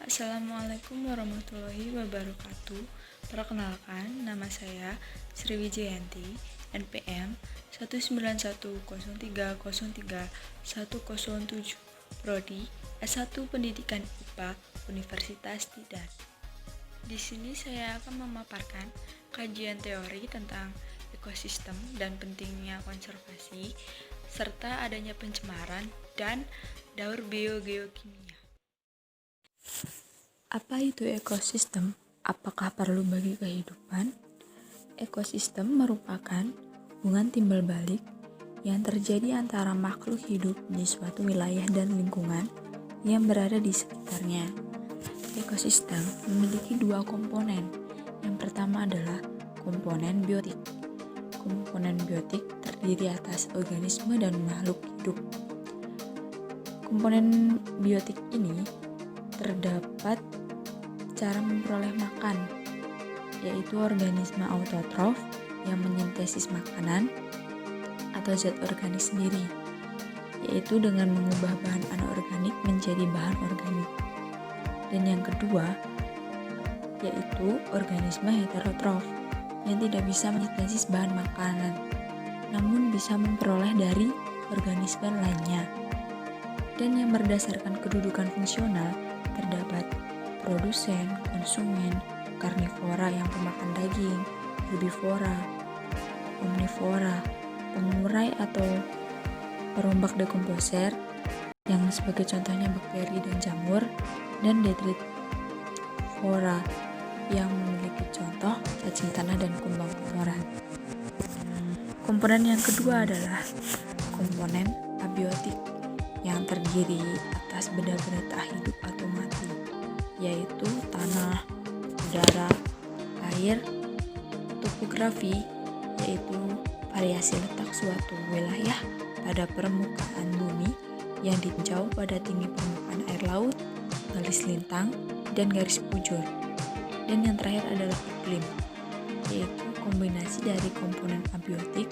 Assalamualaikum warahmatullahi wabarakatuh. Perkenalkan, nama saya Sri Wijayanti, NPM 19103030107, Prodi S1 Pendidikan IPA, Universitas Tidar. Di sini saya akan memaparkan kajian teori tentang ekosistem dan pentingnya konservasi, serta adanya pencemaran dan daur biogeokimia. Apa itu ekosistem? Apakah perlu bagi kehidupan? Ekosistem merupakan hubungan timbal balik yang terjadi antara makhluk hidup di suatu wilayah dan lingkungan yang berada di sekitarnya. Ekosistem memiliki dua komponen. Yang pertama adalah komponen biotik. Komponen biotik terdiri atas organisme dan makhluk hidup. Komponen biotik ini terdapat cara memperoleh makan, yaitu organisme autotrof yang mensintesis makanan atau zat organik sendiri, yaitu dengan mengubah bahan anorganik menjadi bahan organik. Dan yang kedua, yaitu organisme heterotrof yang tidak bisa mensintesis bahan makanan, namun bisa memperoleh dari organisme lainnya. Dan yang berdasarkan kedudukan fungsional terdapat produsen, konsumen, karnivora yang pemakan daging, herbivora, omnivora, pengurai atau perombak dekomposer yang sebagai contohnya bakteri dan jamur, dan detritivora yang memiliki contoh cacing tanah dan kumbang kotoran. Komponen yang kedua adalah komponen abiotik yang terdiri atas benda-benda tak hidup atau mati, yaitu tanah, udara, air, topografi, yaitu variasi letak suatu wilayah pada permukaan bumi yang ditinjau pada tinggi permukaan air laut, garis lintang, dan garis bujur. Dan yang terakhir adalah iklim, yaitu kombinasi dari komponen abiotik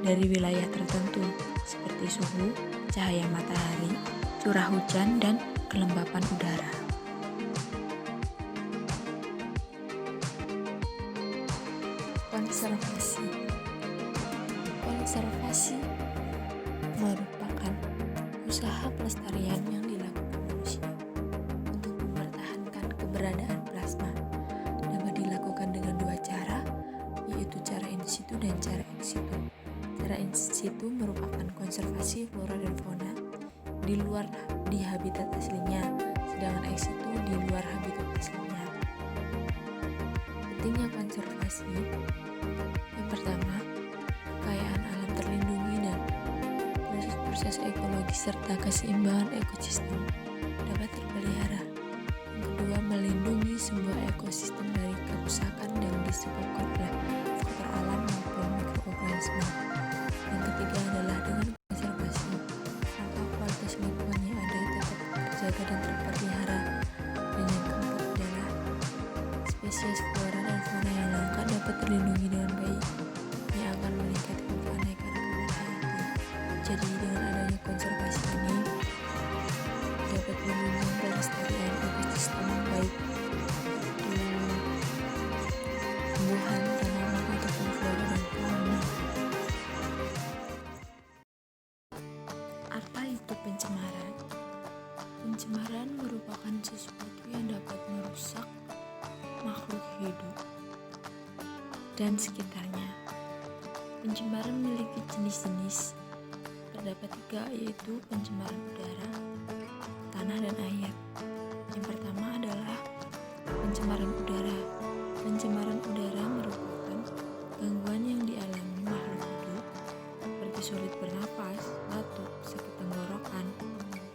dari wilayah tertentu seperti suhu, cahaya matahari, curah hujan, dan kelembapan udara. Konservasi merupakan usaha pelestarian yang dilakukan manusia untuk mempertahankan keberadaan plasma. Dapat dilakukan dengan dua cara, yaitu cara in situ dan cara ex situ. Cara in situ merupakan konservasi flora dan fauna di habitat aslinya, sedangkan ex situ di luar habitat aslinya. Pentingnya konservasi: yang pertama, kekayaan alam terlindungi dan proses ekologis serta keseimbangan ekosistem dapat terpelihara. Yang kedua, melindungi sebuah ekosistem dari kerusakan yang disebabkan oleh faktor alam maupun mikroorganisme. Yang ketiga adalah dengan konservasi, maka kualitas lingkungan yang ada tetap terjaga dan terpelihara. Dan yang keempat adalah spesies flora dan fauna yang langka dapat terlindungi dengan baik, yang akan meningkatkan keanekaragaman hayati. Jadi dengan adanya konservasi ini dapat mendukung pelestarian ekosistem baik itu tumbuhan, tanaman, ataupun flora dan fauna. Apa itu pencemaran? Pencemaran merupakan sesuatu yang dapat merusak makhluk hidup dan sekitarnya. Pencemaran memiliki jenis-jenis. Terdapat tiga, yaitu pencemaran udara, tanah, dan air. Yang pertama adalah pencemaran udara. Pencemaran udara merupakan gangguan yang dialami makhluk hidup seperti sulit bernapas, batuk, sakit tenggorokan,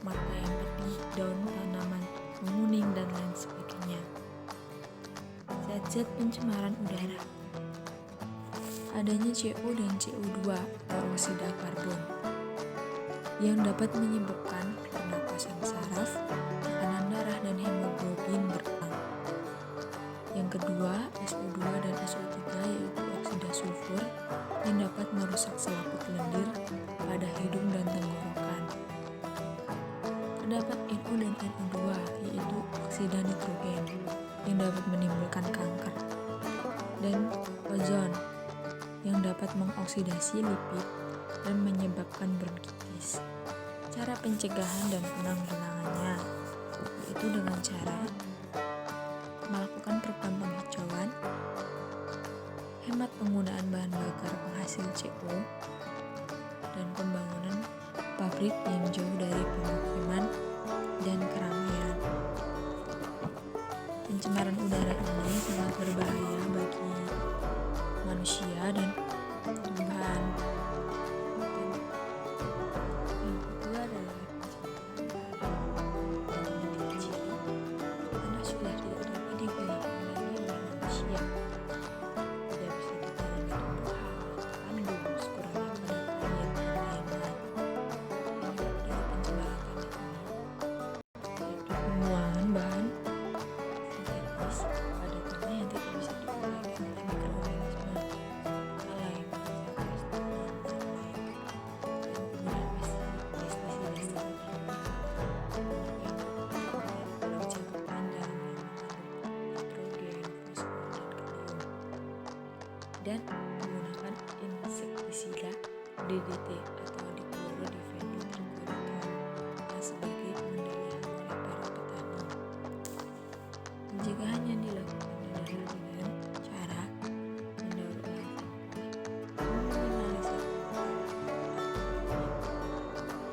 mata yang pedih, daun tanaman menguning, dan lain sebagainya. Zat-zat pencemaran udara: adanya CO dan CO2 atau oksida karbon yang dapat menyebabkan pernapasan saraf, tekanan darah, dan hemoglobin berkurang. Yang kedua, SO2 dan SO3, yaitu oksida sulfur yang dapat merusak selaput lendir pada hidung dan tenggorokan. Terdapat NO dan NO2, yaitu dioksida nitrogen yang dapat menimbulkan kanker, dan ozon yang dapat mengoksidasi lipid dan menyebabkan bronkitis. Cara pencegahan dan penanggulangannya yaitu dengan cara melakukan program penghijauan, hemat penggunaan bahan bakar penghasil CO, dan pembangunan pabrik yang jauh dari pemukiman dan keramaian. Pencemaran udara ini sangat berbahaya bagi manusia dan tumbuhan. Yang kedua adalah pencemaran kecil, karena sudah tidak dapat digunakan lagi oleh manusia. Tidak bisa ditanami tumbuhan, tandus, kurangnya pada air, dan lain-lain. Penyebab dari pencemaran tanah ini yaitu pembuangan bahan sintetis pada tanah yang tidak bisa diuraikan oleh mikroorganisme, hal yang merusak kelestarian dan penggunaan pestisida secara berlebihan yang dalam jangka panjang yang mengandung nitrogen, fosfor, dan kalium, dan menggunakan insektisida DDT atau dichlorodiphenotrichloroethane yang sebagai pengendali hama oleh para petani. Pencegahan yang dilakukan adalah dengan cara mendaur ulang sampah, meminimalisir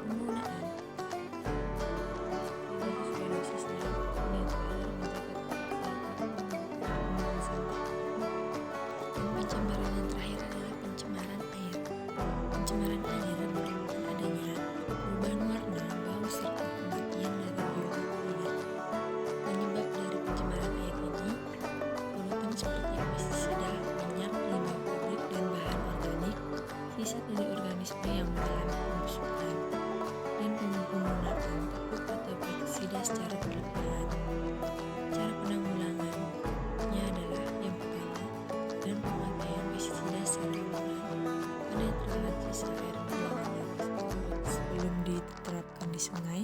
penggunaan tidak sesuai dosisnya, dan terakhir menjaga kebersihan pembuangan sampah. Dan pencemaran yang terakhir adalah pencemaran air. Pencemaran air merupakan adanya perubahan warna, bau, serta kematian dari biota air. Penyebab dari pencemaran air ini polutan seperti pestisida, minyak, limbah pabrik, dan bahan organik, sisa dari organisme yang mengalami pembusukan, dan penggunaan pupuk atau pestisida secara berlebihan. Cara penanggulangannya adalah yang pertama, dan pemakaian pestisida secara aman, penetralan sisa air buangan yang tersebut sebelum diterapkan di sungai.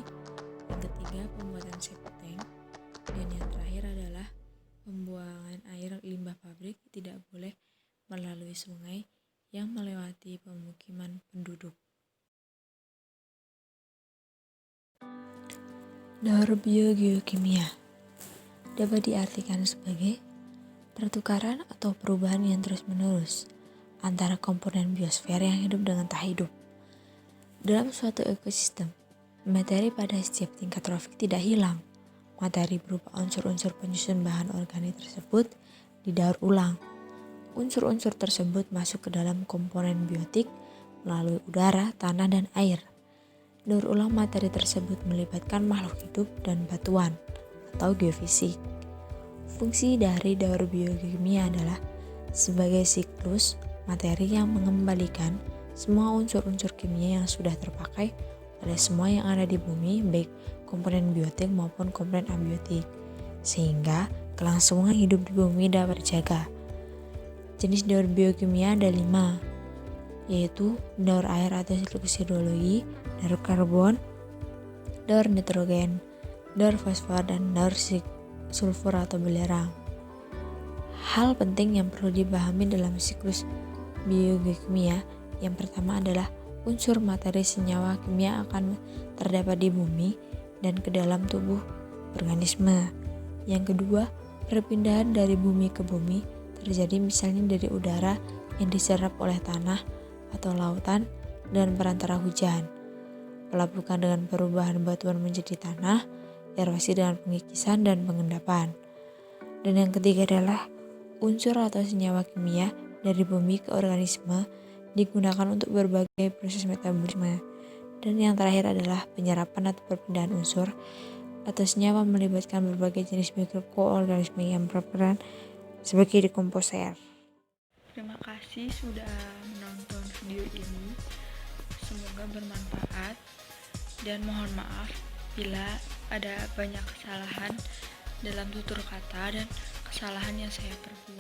Yang ketiga, pembuatan septic tank, dan yang terakhir adalah pembuangan air limbah pabrik tidak boleh melalui sungai yang melewati pemukiman penduduk. Daur biogeokimia dapat diartikan sebagai pertukaran atau perubahan yang terus-menerus antara komponen biosfer yang hidup dengan tak hidup. Dalam suatu ekosistem, materi pada setiap tingkat trofik tidak hilang. Materi berupa unsur-unsur penyusun bahan organik tersebut didaur ulang. Unsur-unsur tersebut masuk ke dalam komponen biotik melalui udara, tanah, dan air. Daur ulang materi tersebut melibatkan makhluk hidup dan batuan atau geofisik. Fungsi dari daur biokimia adalah sebagai siklus materi yang mengembalikan semua unsur-unsur kimia yang sudah terpakai pada semua yang ada di bumi, baik komponen biotik maupun komponen abiotik, sehingga kelangsungan hidup di bumi dapat terjaga. Jenis daur biokimia ada 5, yaitu daur air atau siklus hidrologi, daur karbon, daur nitrogen, daur fosfor, dan daur sulfur atau belerang. Hal penting yang perlu dipahami dalam siklus biokimia yang pertama adalah unsur materi senyawa kimia akan terdapat di bumi dan ke dalam tubuh organisme. Yang kedua, perpindahan dari bumi ke bumi terjadi misalnya dari udara yang diserap oleh tanah atau lautan dan perantara hujan, pelapukan dengan perubahan batuan menjadi tanah, erosi dengan pengikisan dan pengendapan. Dan yang ketiga adalah unsur atau senyawa kimia dari bumi ke organisme digunakan untuk berbagai proses metabolisme. Dan yang terakhir adalah penyerapan atau perpindahan unsur atau senyawa melibatkan berbagai jenis mikroorganisme yang berperan sebagai dekomposer. Terima kasih sudah menonton video ini. Semoga bermanfaat dan mohon maaf bila ada banyak kesalahan dalam tutur kata dan kesalahan yang saya perbuat.